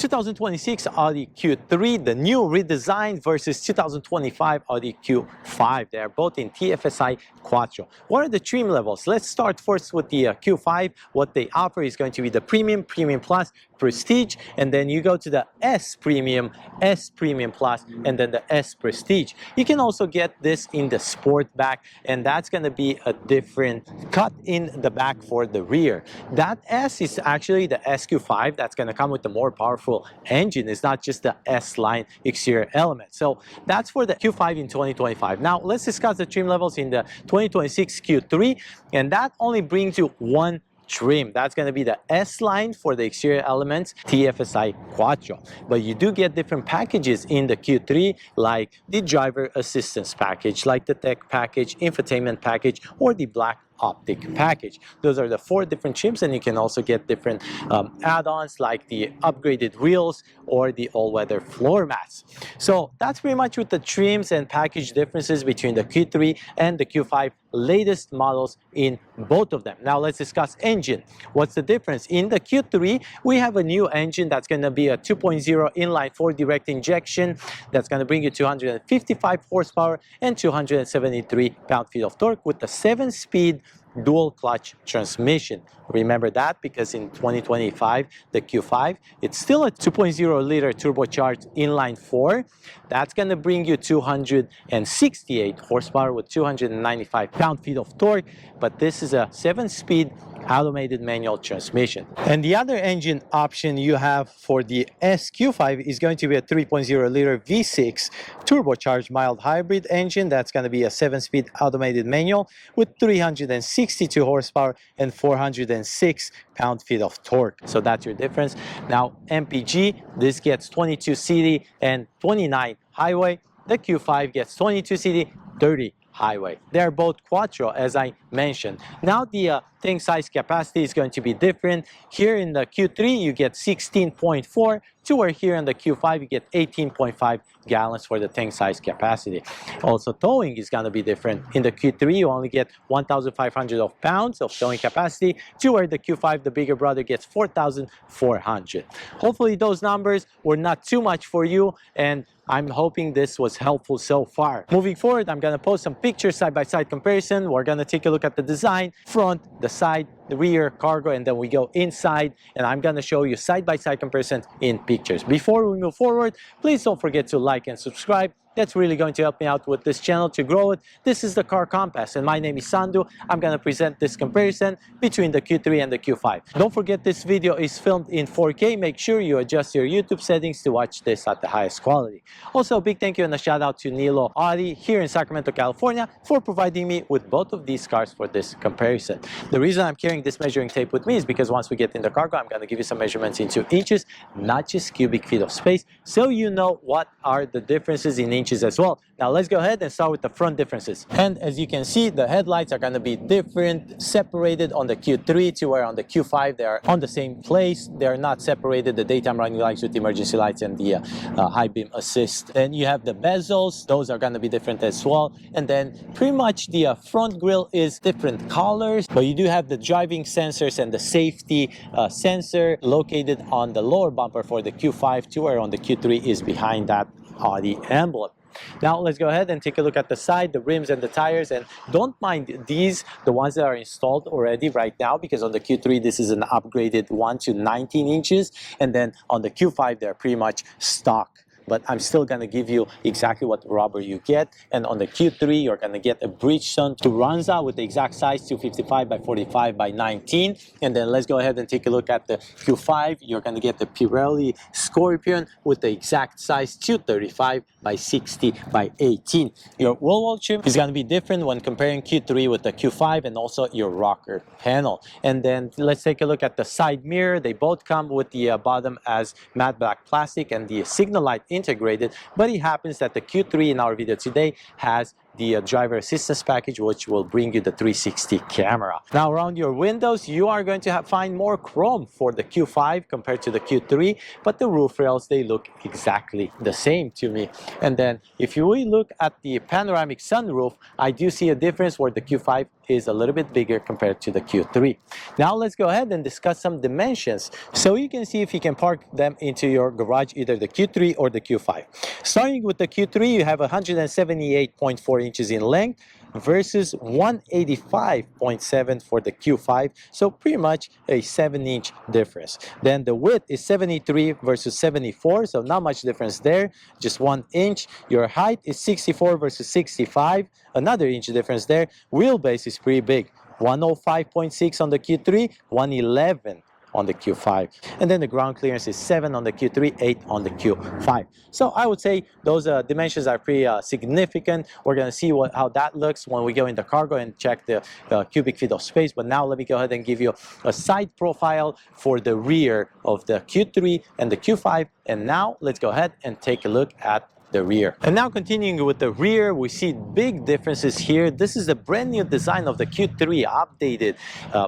2026 Audi Q3, the new redesigned, versus 2025 Audi Q5. They are both in TFSI Quattro. What are the trim levels? Let's start first with the Q5. What they offer is going to be the Premium, Premium Plus, Prestige, and then you go to the S Premium, S Premium Plus, and then the S Prestige. You can also get this in the Sport back, and that's going to be a different cut in the back for the rear. That S is actually the SQ5. That's going to come with the more powerful engine. It's not just the S-line exterior element. So that's for the Q5 in 2025. Now let's discuss the trim levels in the 2026 Q3, and that only brings you one trim. That's going to be the S-line for the exterior elements, TFSI Quattro. But you do get different packages in the Q3, like the driver assistance package, like the tech package, infotainment package, or the black optic package. Those are the 4 different trims, and you can also get different add-ons like the upgraded wheels or the all-weather floor mats. So that's pretty much with the trims and package differences between the Q3 and the Q5 latest models in both of them. Now let's discuss engine. What's the difference? In the Q3, we have a new engine that's going to be a 2.0 inline-4 direct injection that's going to bring you 255 horsepower and 273 pound-feet of torque with the 7-speed dual clutch transmission. Remember that, because in 2025 the Q5, it's still a 2.0 liter turbocharged inline 4. That's going to bring you 268 horsepower with 295 pound-feet of torque, but this is a 7-speed automated manual transmission. And the other engine option you have for the SQ5 is going to be a 3.0 liter V6 turbocharged mild hybrid engine. That's going to be a 7-speed automated manual with 362 horsepower and 406 pound-feet of torque. So that's your difference. Now MPG, this gets 22 city and 29 highway. The Q5 gets 22 city, 30 highway. They're both Quattro, as I mentioned. Now the tank size capacity is going to be different. Here in the Q3 you get 16.4, to where here in the Q5 you get 18.5 gallons for the tank size capacity. Also towing is going to be different. In the Q3 you only get 1,500 of pounds of towing capacity, to where the Q5, the bigger brother, gets 4,400. Hopefully those numbers were not too much for you, and I'm hoping this was helpful so far. Moving forward, I'm going to post some pictures, side-by-side comparison. We're going to take a look at the design, front, the side, the rear, cargo, and then we go inside, and I'm going to show you side-by-side comparison in pictures. Before we move forward, please don't forget to like and subscribe. That's really going to help me out with this channel to grow it. This is the Car Compass, and my name is Sandu. I'm going to present this comparison between the Q3 and the Q5. Don't forget, this video is filmed in 4K. Make sure you adjust your YouTube settings to watch this at the highest quality. Also, a big thank you and a shout out to Nilo Audi here in Sacramento, California, for providing me with both of these cars for this comparison. The reason I'm carrying this measuring tape with me is because once we get in the cargo, I'm going to give you some measurements into inches, not just cubic feet of space, so you know what are the differences in inches as well. Now let's go ahead and start with the front differences. And as you can see, the headlights are going to be different, separated on the Q3, to where on the Q5 they are on the same place. They are not separated, the daytime running lights with emergency lights and the high beam assist. Then you have the bezels, those are going to be different as well. And then pretty much the front grille is different colors, but you do have the driving sensors and the safety sensor located on the lower bumper for the Q5, to where on the Q3 is behind that Audi emblem. Now let's go ahead and take a look at the side, the rims and the tires, and don't mind these, the ones that are installed already right now, because on the Q3 this is an upgraded 1 to 19 inches, and then on the Q5 they're pretty much stock. But I'm still going to give you exactly what rubber you get. And on the Q3, you're going to get a Bridgestone Turanza with the exact size, 255 by 45 by 19. And then let's go ahead and take a look at the Q5. You're going to get the Pirelli Scorpion with the exact size, 235 by 60 by 18. Your wheel trim is going to be different when comparing Q3 with the Q5, and also your rocker panel. And then let's take a look at the side mirror. They both come with the bottom as matte black plastic and the signal light integrated, but it happens that the Q3 in our video today has the driver assistance package, which will bring you the 360 camera. Now around your windows, you are going to find more chrome for the Q5 compared to the Q3, but the roof rails, they look exactly the same to me. And then if we look at the panoramic sunroof, I do see a difference where the Q5 is a little bit bigger compared to the Q3. Now let's go ahead and discuss some dimensions so you can see if you can park them into your garage, either the Q3 or the Q5. Starting with the Q3, you have 178.4 inches in length versus 185.7 for the Q5, so pretty much a 7-inch difference. Then the width is 73 versus 74, so not much difference there, just 1 inch. Your height is 64 versus 65, another inch difference there. Wheelbase is pretty big, 105.6 on the Q3, 111 on the Q5, and then the ground clearance is 7 on the Q3, 8 on the Q5. So I would say those dimensions are pretty significant. We're going to see how that looks when we go into cargo and check the cubic feet of space. But now let me go ahead and give you a side profile for the rear of the Q3 and the Q5. And now let's go ahead and take a look at the rear. And now continuing with the rear, we see big differences here. This is the brand new design of the Q3, updated,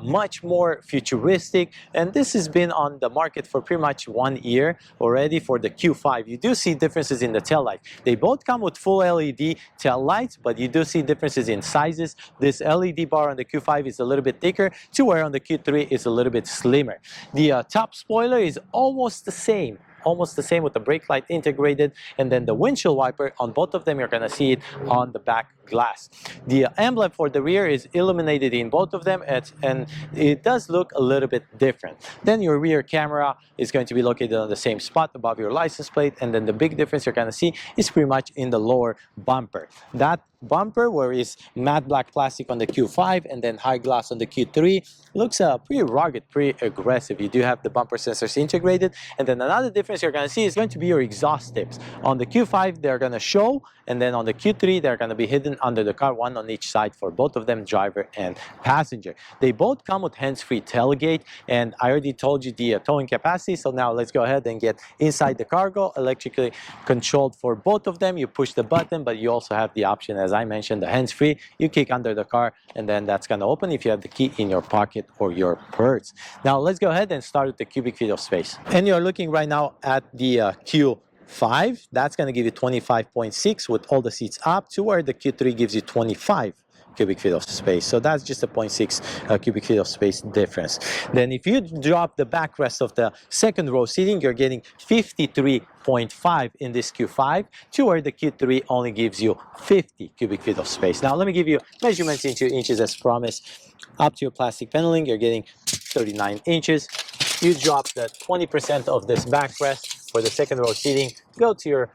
much more futuristic, and this has been on the market for pretty much 1 year already. For the Q5, you do see differences in the tail light. They both come with full LED tail lights, but you do see differences in sizes. This LED bar on the Q5 is a little bit thicker, to where on the Q3 is a little bit slimmer. The top spoiler is almost the same with the brake light integrated, and then the windshield wiper on both of them, you're going to see it on the back glass. The emblem for the rear is illuminated in both of them, and it does look a little bit different. Then your rear camera is going to be located on the same spot above your license plate, and then the big difference you're going to see is pretty much in the lower bumper. That bumper, where is matte black plastic on the Q5 and then high gloss on the Q3, looks pretty rugged, pretty aggressive. You do have the bumper sensors integrated, and then another difference you're going to see is going to be your exhaust tips. On the Q5 they're going to show, and then on the Q3 they're going to be hidden under the car, one on each side for both of them, driver and passenger. They both come with hands-free tailgate, and I already told you the towing capacity, so now let's go ahead and get inside the cargo. Electrically controlled for both of them. You push the button, but you also have the option, as I mentioned, the hands-free. You kick under the car, and then that's going to open if you have the key in your pocket or your purse. Now let's go ahead and start with the cubic feet of space. And you're looking right now at the Q5. That's going to give you 25.6 with all the seats up, to where the Q3 gives you 25 cubic feet of space. So that's just a 0.6 cubic feet of space difference. Then if you drop the backrest of the second row seating, you're getting 53.5 in this Q5, to where the Q3 only gives you 50 cubic feet of space. Now let me give you measurements into inches as promised. Up to your plastic paneling, you're getting 39 inches. You drop the 20% of this backrest for the second row seating, go to your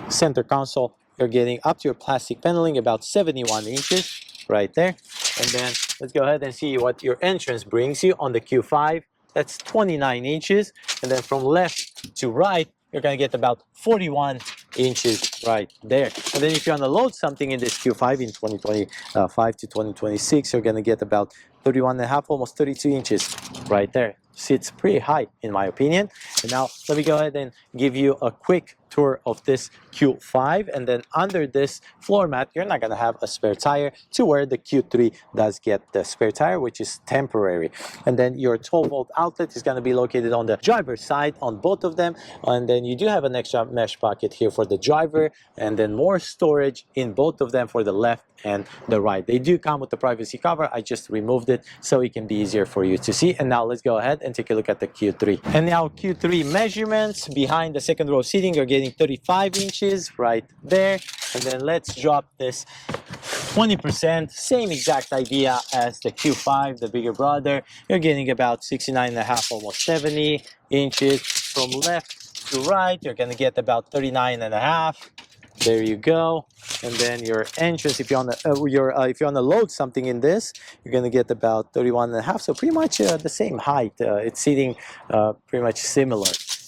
center console, you're getting up to your plastic paneling about 71 inches right there. And then let's go ahead and see what your entrance brings you on the Q5. That's 29 inches. And then from left to right, you're going to get about 41 inches right there. And then if you want to load something in this Q5 in 2025 to 2026, you're going to get about 31.5, almost 32 inches right there. Sits pretty high in my opinion. And now let me go ahead and give you a quick tour of this Q5, and then under this floor mat you're not going to have a spare tire, to where the Q3 does get the spare tire, which is temporary. And then your 12-volt outlet is going to be located on the driver's side on both of them, and then you do have an extra mesh pocket here for the driver, and then more storage in both of them for the left and the right. They do come with the privacy cover. I just removed it so it can be easier for you to see. And now let's go ahead and take a look at the Q3. And now Q3 measurements. Behind the second row seating, you're getting 35 inches right there. And then let's drop this 20%, same exact idea as the Q5, the bigger brother. You're getting about 69.5, almost 70 inches. From left to right, you're going to get about 39.5. There you go. And then your entrance, if you want to load something in this, you're going to get about 31.5. So pretty much the same height. It's sitting pretty much similar.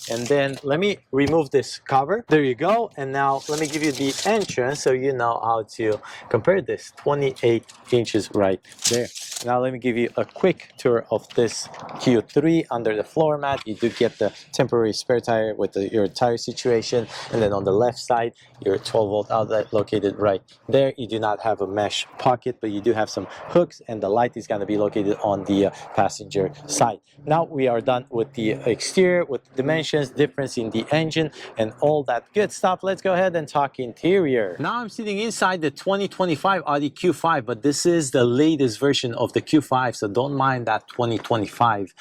And then let me remove this cover. There you go. And now let me give you the entrance so you know how to compare this. 28 inches right there. Now let me give you a quick tour of this Q3. Under the floor mat, you do get the temporary spare tire with your tire situation, and then on the left side, your 12-volt outlet located right there. You do not have a mesh pocket, but you do have some hooks, and the light is going to be located on the passenger side. Now we are done with the exterior, with the dimensions, difference in the engine, and all that good stuff. Let's go ahead and talk interior. Now I'm sitting inside the 2025 Audi Q5, but this is the latest version of the Q5, so don't mind that 2025.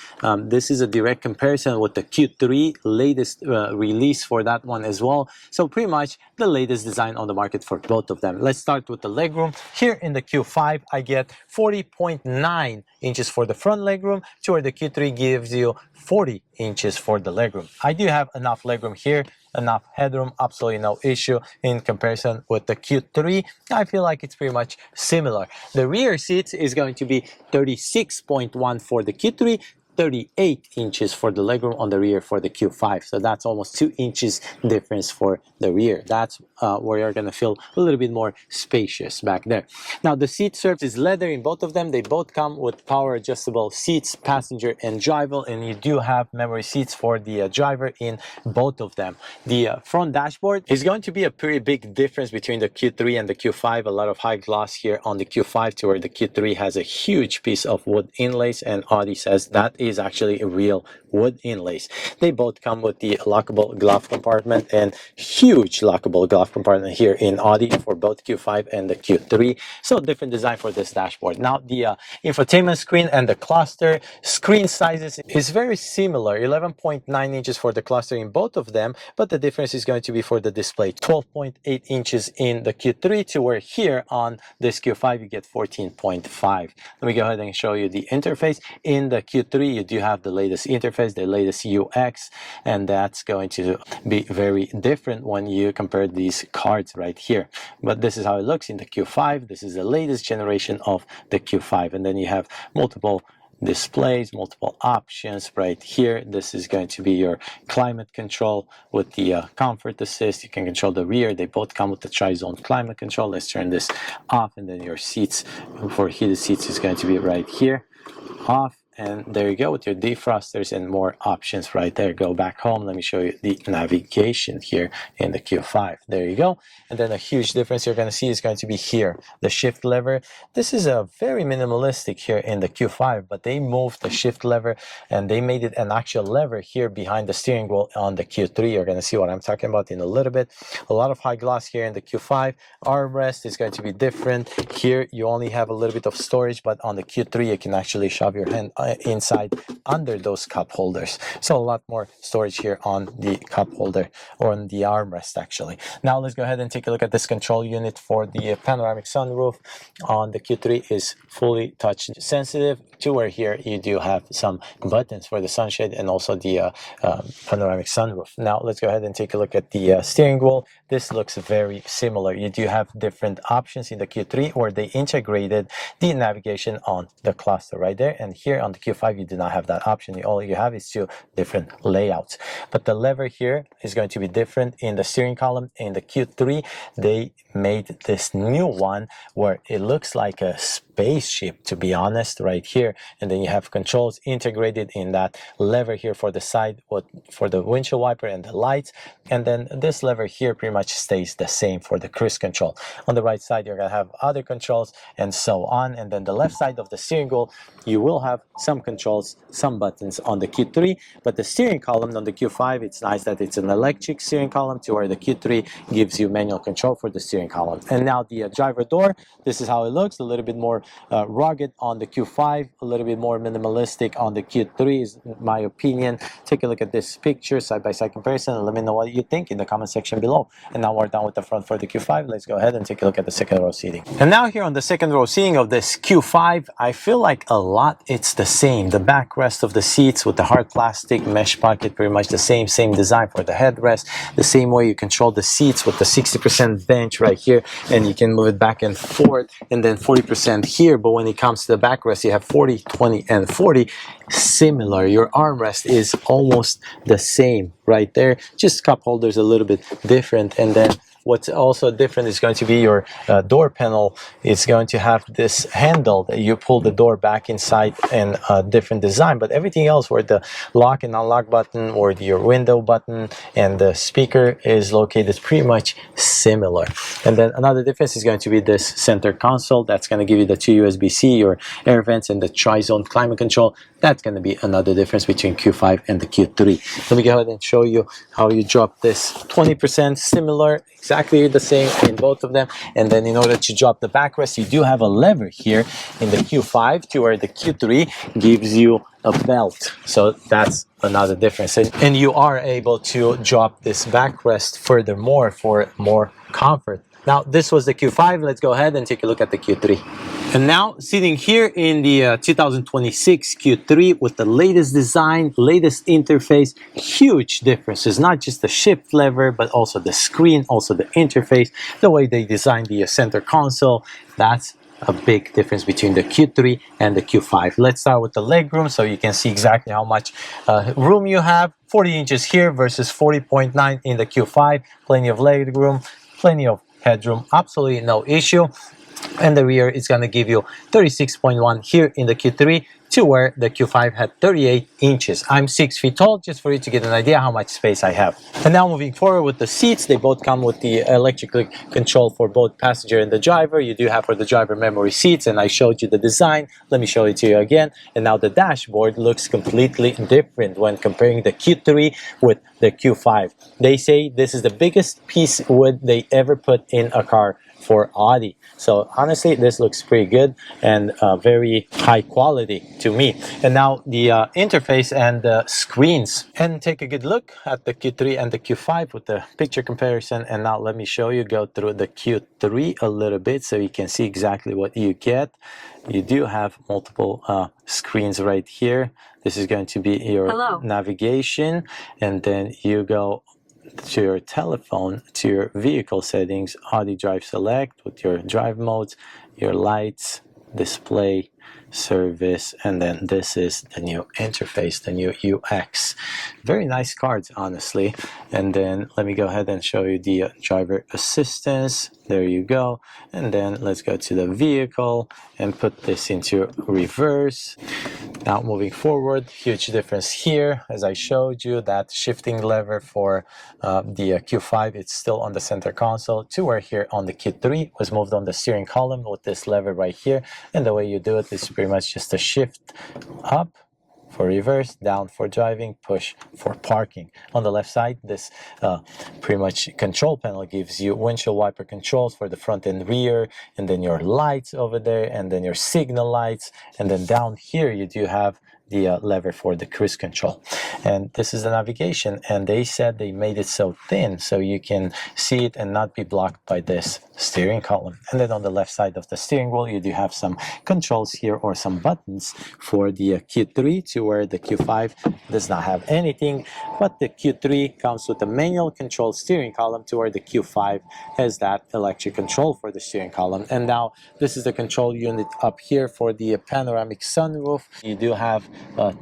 This is a direct comparison with the Q3, latest release for that one as well. So pretty much the latest design on the market for both of them. Let's start with the legroom. Here in the Q5, I get 40.9 inches for the front legroom, to where the Q3 gives you 40 inches for the legroom. I do have enough legroom here, enough headroom, absolutely no issue in comparison with the Q3. I feel like it's pretty much similar. The rear seats is going to be 36.1 for the Q3, 38 inches for the legroom on the rear for the Q5. So that's almost 2 inches difference for the rear. That's where you're going to feel a little bit more spacious back there. Now the seat surface is leather in both of them. They both come with power adjustable seats, passenger and driver, and you do have memory seats for the driver in both of them. The front dashboard is going to be a pretty big difference between the Q3 and the Q5. A lot of high gloss here on the Q5, to where the Q3 has a huge piece of wood inlays, and Audi says that is actually a real wood inlays. They both come with the lockable glove compartment, and huge lockable glove compartment here in Audi for both Q5 and the Q3. So different design for this dashboard. Now the infotainment screen and the cluster screen sizes is very similar, 11.9 inches for the cluster in both of them, but the difference is going to be for the display, 12.8 inches in the Q3, to where here on this Q5 you get 14.5. Let me go ahead and show you the interface. In the Q3 you do have the latest interface, the latest UX, and that's going to be very different when you compare these cards right here. But this is how it looks in the Q5. This is the latest generation of the Q5, and then you have multiple displays, multiple options right here. This is going to be your climate control with the comfort assist. You can control the rear. They both come with the tri-zone climate control. Let's turn this off, and then your seats for heated seats is going to be right here, off. And there you go with your defrosters and more options right there. Go back home. Let me show you the navigation here in the Q5. There you go. And then a huge difference you're going to see is going to be here, the shift lever. This is a very minimalistic here in the Q5, but they moved the shift lever and they made it an actual lever here behind the steering wheel on the Q3. You're going to see what I'm talking about in a little bit. A lot of high gloss here in the Q5. Armrest is going to be different. Here you only have a little bit of storage, but on the Q3 you can actually shove your hand inside under those cup holders. So a lot more storage here on the cup holder, or on the armrest actually. Now let's go ahead and take a look at this control unit for the panoramic sunroof. On the Q3 is fully touch sensitive, to where here you do have some buttons for the sunshade and also the panoramic sunroof. Now let's go ahead and take a look at the steering wheel. This looks very similar. You do have different options in the Q3, where they integrated the navigation on the cluster right there, and here on the Q5 you do not have that option. All you have is two different layouts, but the lever here is going to be different in the steering column. In the Q3 they made this new one where it looks like a spaceship, to be honest, right here, and then you have controls integrated in that lever here for the side, for the windshield wiper and the lights, and then this lever here pretty much stays the same for the cruise control. On the right side you're going to have other controls and so on, and then the left side of the steering wheel you will have some controls, some buttons on the Q3, but the steering column on the Q5, it's nice that it's an electric steering column, to where the Q3 gives you manual control for the steering column. And now the driver door, this is how it looks, a little bit more rugged on the Q5, a little bit more minimalistic on the Q3 is my opinion. Take a look at this picture, side-by-side comparison, and let me know what you think in the comment section below. And now we're done with the front for the Q5. Let's go ahead and take a look at the second row seating. And now here on the second row seating of this Q5, I feel like a lot it's the same. The backrest of the seats with the hard plastic mesh pocket, pretty much the same design for the headrest, the same way you control the seats with the 60% bench right here, and you can move it back and forth, and then 40% here. But when it comes to the backrest, you have 40, 20, and 40. Similar. Your armrest is almost the same right there. Just cup holders a little bit different. And then what's also different is going to be your door panel. It's going to have this handle that you pull the door back inside, and a different design. But everything else, where the lock and unlock button or your window button and the speaker is located, is pretty much similar. And then another difference is going to be this center console. That's going to give you the 2 USB-C, your air vents, and the tri-zone climate control. That's going to be another difference between Q5 and the Q3. Let me go ahead and show you how you drop this. 20% similar, exactly the same in both of them. And then in order to drop the backrest, you do have a lever here in the Q5, to where the Q3 gives you a belt. So that's another difference. And you are able to drop this backrest furthermore for more comfort. Now, this was the Q5. Let's go ahead and take a look at the Q3. And now, sitting here in the 2026 Q3 with the latest design, latest interface, huge differences. Not just the shift lever, but also the screen, also the interface, the way they designed the center console. That's a big difference between the Q3 and the Q5. Let's start with the legroom so you can see exactly how much room you have. 40 inches here versus 40.9 in the Q5. Plenty of legroom, plenty of headroom, absolutely no issue. And the rear is going to give you 36.1 here in the Q3, to where the Q5 had 38 inches. I'm 6 feet tall, just for you to get an idea how much space I have. And now moving forward with the seats, they both come with the electric control for both passenger and the driver. You do have for the driver memory seats, and I showed you the design. Let me show it to you again. And now the dashboard looks completely different when comparing the Q3 with the Q5. They say this is the biggest piece of wood they ever put in a car for Audi. So honestly, this looks pretty good and very high quality to me. And now the interface and the screens. And take a good look at the Q3 and the Q5 with the picture comparison. And now let me show you, go through the Q3 a little bit so you can see exactly what you get. You do have multiple screens right here. This is going to be your navigation, and then you go to your telephone, to your vehicle settings, Audi Drive Select with your drive modes, your lights, display, service, and then this is the new interface, the new UX. Very nice cards, honestly. And then let me go ahead and show you the driver assistance. There you go. And then let's go to the vehicle and put this into reverse. Now moving forward, huge difference here. As I showed you, that shifting lever for the Q5, it's still on the center console, to where here on the Q3 was moved on the steering column with this lever right here. And the way you do it is pretty much just a shift up for reverse, down for driving, push for parking. On the left side, this pretty much control panel gives you windshield wiper controls for the front and rear, and then your lights over there, and then your signal lights, and then down here you do have the lever for the cruise control. And this is the navigation, and they said they made it so thin so you can see it and not be blocked by this steering column. And then on the left side of the steering wheel, you do have some controls here, or some buttons for the Q3, to where the Q5 does not have anything, but the Q3 comes with a manual control steering column, to where the Q5 has that electric control for the steering column. And now this is the control unit up here for the panoramic sunroof. You do have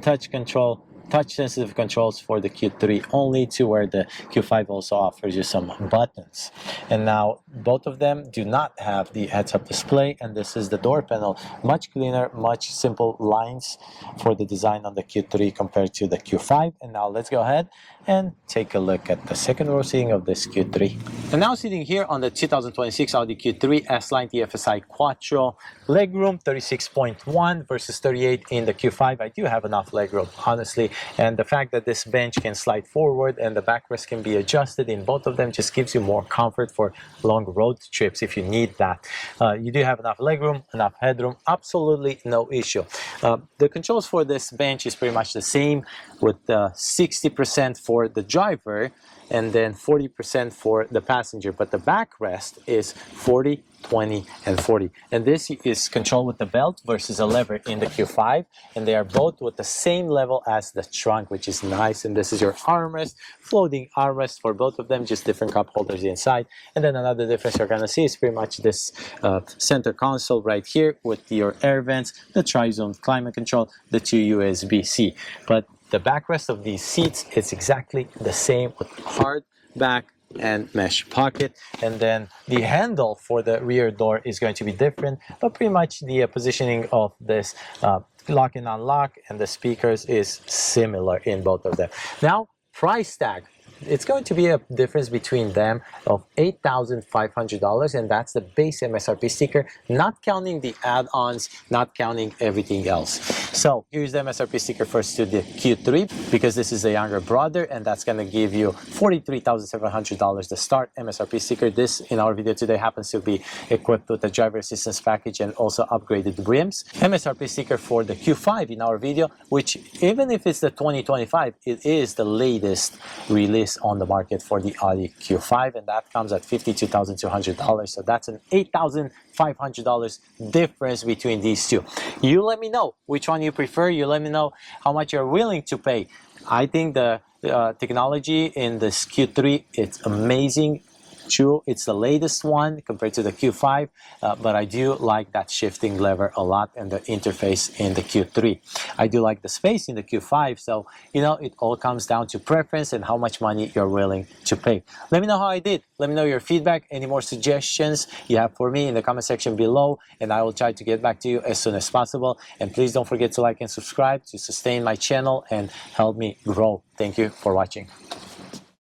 touch control, touch sensitive controls for the Q3 only, to where the Q5 also offers you some buttons. And now both of them do not have the heads-up display, and this is the door panel. Much cleaner, much simple lines for the design on the Q3 compared to the Q5. And now let's go ahead and take a look at the second row seating of this Q3. And now sitting here on the 2026 Audi Q3 S-Line TFSI Quattro, legroom 36.1 versus 38 in the Q5. I do have enough legroom, honestly, and the fact that this bench can slide forward and the backrest can be adjusted in both of them just gives you more comfort for long road trips if you need that. You do have enough legroom, enough headroom, absolutely no issue. The controls for this bench is pretty much the same, with 60% for the driver and then 40% for the passenger, but the backrest is 40, 20, and 40. And this is controlled with the belt versus a lever in the Q5, and they are both with the same level as the trunk, which is nice. And this is your armrest, floating armrest for both of them, just different cup holders inside. And then another difference you're gonna see is pretty much this center console right here with your air vents, the tri-zone climate control, the 2 USB-C. But The backrest of these seats is exactly the same with hard back and mesh pocket, and then the handle for the rear door is going to be different, but pretty much the positioning of this lock and unlock and the speakers is similar in both of them. Now, price tag. It's going to be a difference between them of $8,500, and that's the base MSRP sticker, not counting the add-ons, not counting everything else. So here's the MSRP sticker first to the Q3, because this is a younger brother, and that's going to give you $43,700 the start MSRP sticker. This in our video today happens to be equipped with a driver assistance package and also upgraded rims. MSRP sticker for the Q5 in our video, which even if it's the 2025, it is the latest release on the market for the Audi Q5, and that comes at $52,200. So that's an $8,500 difference between these two. You let me know which one you prefer. You let me know how much you're willing to pay. I think the technology in this Q3, it's amazing. True, it's the latest one compared to the Q5, but I do like that shifting lever a lot and the interface in the Q3. I do like the space in the Q5, so you know, it all comes down to preference and how much money you're willing to pay. Let me know how I did. Let me know your feedback, any more suggestions you have for me in the comment section below, and I will try to get back to you as soon as possible. And please don't forget to like and subscribe to sustain my channel and help me grow. Thank you for watching.